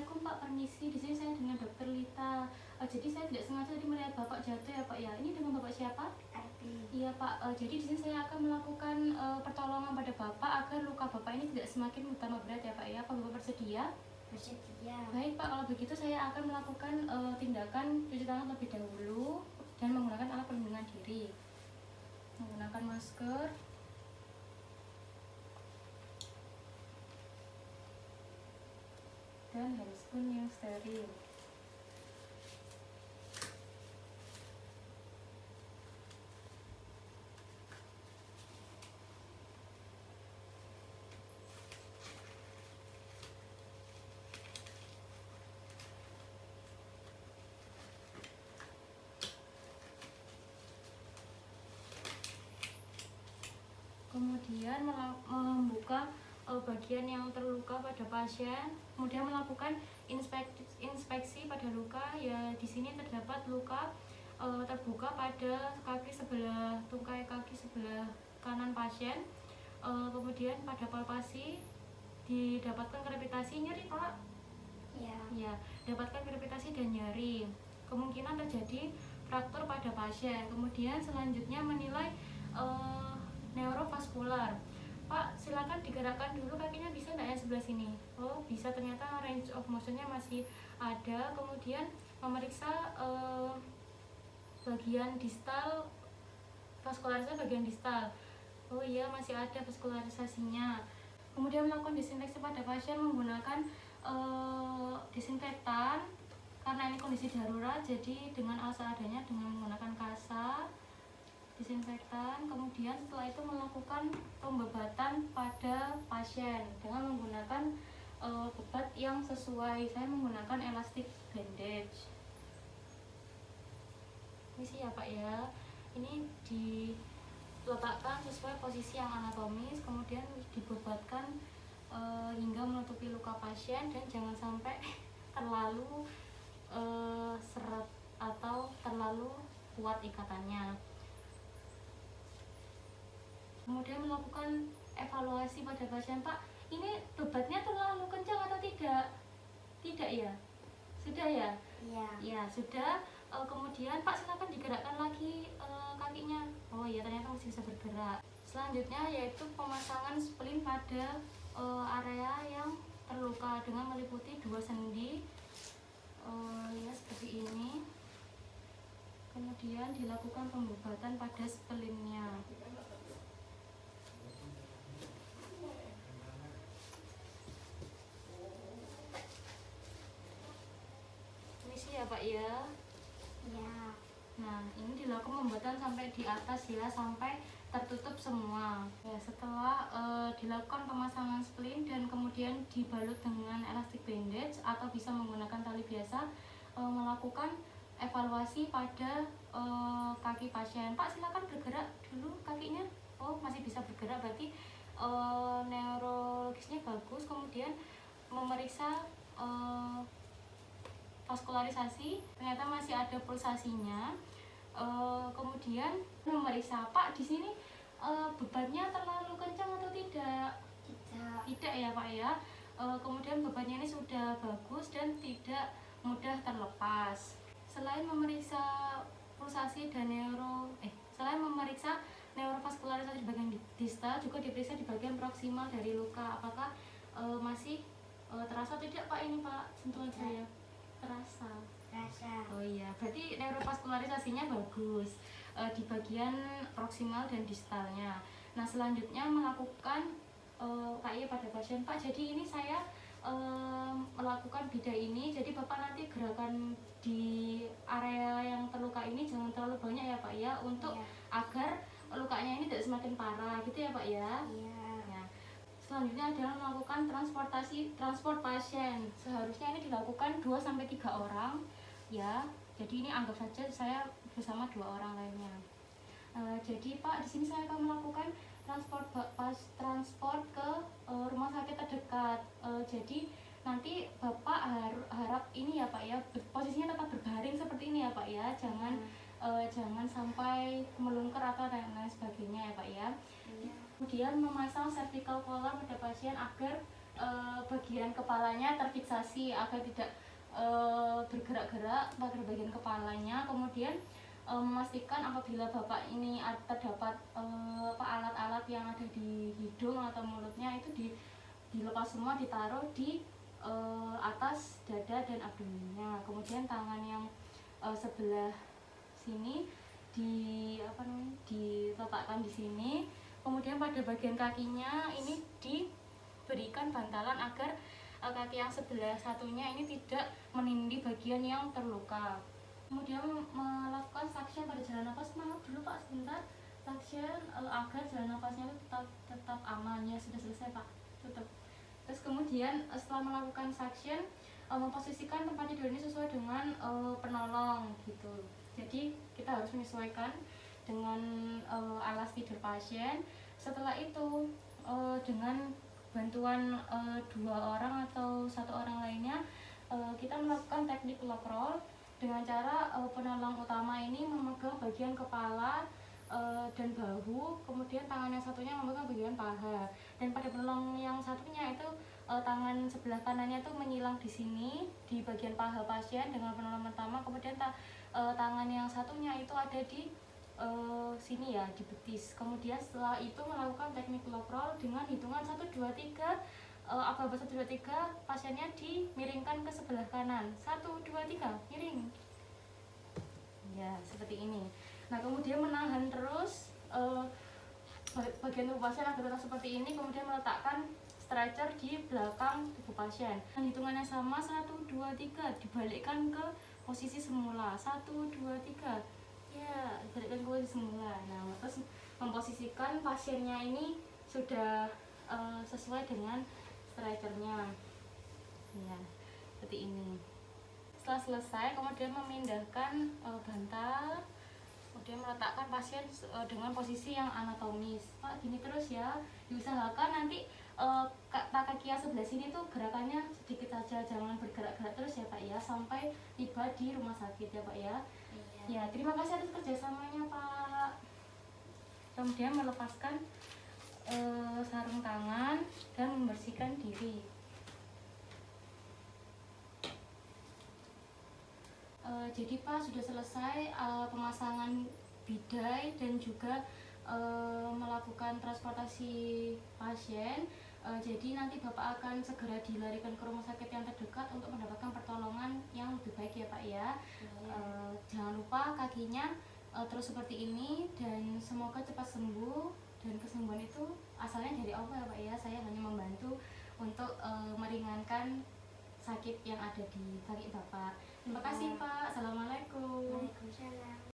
Assalamualaikum Pak, permisi. Di sini saya dengan Dokter Lita. Jadi saya tidak sengaja tadi melihat Bapak jatuh ya Pak ya. Ini dengan Bapak siapa? Arti. Iya Pak. Jadi di sini saya akan melakukan pertolongan pada Bapak agar luka Bapak ini tidak semakin bertambah berat ya Pak ya. Apa Bapak bersedia? Bersedia. Baik Pak, kalau begitu saya akan melakukan tindakan cuci tangan terlebih dahulu dan menggunakan alat perlindungan diri. Menggunakan masker. Dan handscoon yang steril. Kemudian membuka bagian yang terluka pada pasien, kemudian melakukan inspeksi pada luka. Ya, di sini terdapat luka terbuka pada kaki sebelah tungkai kaki sebelah kanan pasien. Kemudian pada palpasi didapatkan krepitasi, nyeri Pak. Ya, dapatkan krepitasi dan nyeri. Kemungkinan terjadi fraktur pada pasien. Kemudian selanjutnya menilai neurovaskular. Pak, silakan digerakkan dulu kakinya, bisa nggak yang sebelah sini? Oh, bisa, ternyata range of motionnya masih ada. Kemudian memeriksa bagian distal, vaskularisasi bagian distal. Oh iya, masih ada vaskularisasinya. Kemudian melakukan disinfeksi pada pasien menggunakan disinfektan. Karena ini kondisi darurat, jadi dengan alat seadanya dengan menggunakan kasa, disinfektan. Kemudian setelah itu melakukan pembebatan pada pasien dengan menggunakan bebat yang sesuai. Saya menggunakan elastic bandage. Ini sih ya Pak ya, ini diletakkan sesuai posisi yang anatomis, kemudian dibebatkan hingga menutupi luka pasien dan jangan sampai terlalu seret atau terlalu kuat ikatannya. Kemudian melakukan evaluasi pada pasien. Pak, ini bebatnya terlalu kencang atau tidak? Tidak ya? Sudah ya? Iya. Ya, sudah. Kemudian Pak, silakan digerakkan lagi kakinya. Oh iya, ternyata masih bisa bergerak. Selanjutnya yaitu pemasangan splint pada area yang terluka dengan meliputi 2 sendi. Ya, seperti ini. Kemudian dilakukan pembebatan pada splintnya. Ya Pak ya. Iya. Nah, ini dilakukan pembebatan sampai di atas ya, sampai tertutup semua. Ya, setelah dilakukan pemasangan splint dan kemudian dibalut dengan elastic bandage atau bisa menggunakan tali biasa, melakukan evaluasi pada kaki pasien. Pak, silakan bergerak dulu kakinya. Oh, masih bisa bergerak, berarti neurologisnya bagus. Kemudian memeriksa vaskularisasi, ternyata masih ada pulsasinya. Kemudian memeriksa, Pak, di sini bebannya terlalu kencang atau tidak? Tidak ya Pak ya. Kemudian bebannya ini sudah bagus dan tidak mudah terlepas. Selain memeriksa pulsasi dan selain memeriksa neurovaskularisasi di bagian distal, juga diperiksa di bagian proksimal dari luka. Apakah masih terasa tidak Pak ini Pak? Sentuhan saya. Terasa. Oh iya, berarti neurovaskularisasinya bagus di bagian proksimal dan distalnya. Nah, selanjutnya melakukan KI pada pasien. Pak, jadi ini saya melakukan bidah ini, jadi Bapak nanti gerakan di area yang terluka ini jangan terlalu banyak ya Pak ya, untuk agar lukanya ini tidak semakin parah gitu ya Pak ya. Iya. Selanjutnya adalah melakukan transport pasien. Seharusnya ini dilakukan 2-3 orang ya. Jadi ini anggap saja saya bersama 2 orang lainnya. Jadi Pak, di sini saya akan melakukan transport ke rumah sakit terdekat. Jadi nanti Bapak harap ini ya Pak ya, posisinya tetap berbaring seperti ini ya Pak ya. Jangan sampai melungker atau lain sebagainya ya Pak ya. Kemudian memasang cervical collar pada pasien agar bagian kepalanya terfiksasi agar tidak bergerak-gerak pada bagian kepalanya. Kemudian memastikan apabila bapak ini terdapat alat-alat yang ada di hidung atau mulutnya itu dilepas semua, ditaruh di atas dada dan abdomennya. Kemudian tangan yang sebelah sini diletakkan di sini. Kemudian pada bagian kakinya ini diberikan bantalan agar kaki yang sebelah satunya ini tidak menindih bagian yang terluka. Kemudian melakukan suction pada jalan nafas. Maaf dulu Pak sebentar. Suction agar jalan nafasnya itu tetap aman. Ya sudah selesai Pak. Tutup. Terus kemudian setelah melakukan suction, memposisikan tempat tidur ini sesuai dengan penolong gitu. Jadi kita harus menyesuaikan dengan alas tidur pasien. Setelah itu dengan bantuan 2 orang atau 1 orang lainnya, kita melakukan teknik lock roll dengan cara penolong utama ini memegang bagian kepala dan bahu, kemudian tangan yang satunya memegang bagian paha, dan pada penolong yang satunya itu tangan sebelah kanannya itu menyilang di sini di bagian paha pasien dengan penolong pertama, kemudian tangan yang satunya itu ada di sini ya, di betis. Kemudian setelah itu melakukan teknik lock roll dengan hitungan 1, 2, 3. Aba-aba 1, 2, 3, pasiennya dimiringkan ke sebelah kanan. 1, 2, 3, miring. Ya, seperti ini. Nah, kemudian menahan terus bagian tubuh pasien agar tetap seperti ini, kemudian meletakkan stretcher di belakang tubuh pasien. Dan hitungannya sama, 1, 2, 3, dibalikkan ke posisi semula. 1, 2, 3. Ya, dibalikkan ke posisi semula. Nah, terus memposisikan pasiennya ini sudah sesuai dengan stretchernya. Ya, seperti ini. Setelah selesai, kemudian memindahkan bantal, kemudian meletakkan pasien dengan posisi yang anatomis. Pak, gini terus ya, diusahakan nanti kaki yang sebelah sini tuh gerakannya sedikit saja, jangan bergerak-gerak terus ya Pak ya, sampai tiba di rumah sakit ya Pak ya. Iya. Ya, terima kasih atas kerjasamanya Pak. Kemudian melepaskan sarung tangan dan membersihkan diri. Jadi Pak, sudah selesai pemasangan bidai dan juga melakukan transportasi pasien. Jadi nanti Bapak akan segera dilarikan ke rumah sakit yang terdekat untuk mendapatkan pertolongan yang lebih baik ya Pak ya. Jangan lupa kakinya terus seperti ini, dan semoga cepat sembuh. Dan kesembuhan itu asalnya dari Allah ya Pak ya. Saya hanya membantu untuk meringankan sakit yang ada di kaki Bapak. Terima kasih Pak. Assalamualaikum. Waalaikumsalam.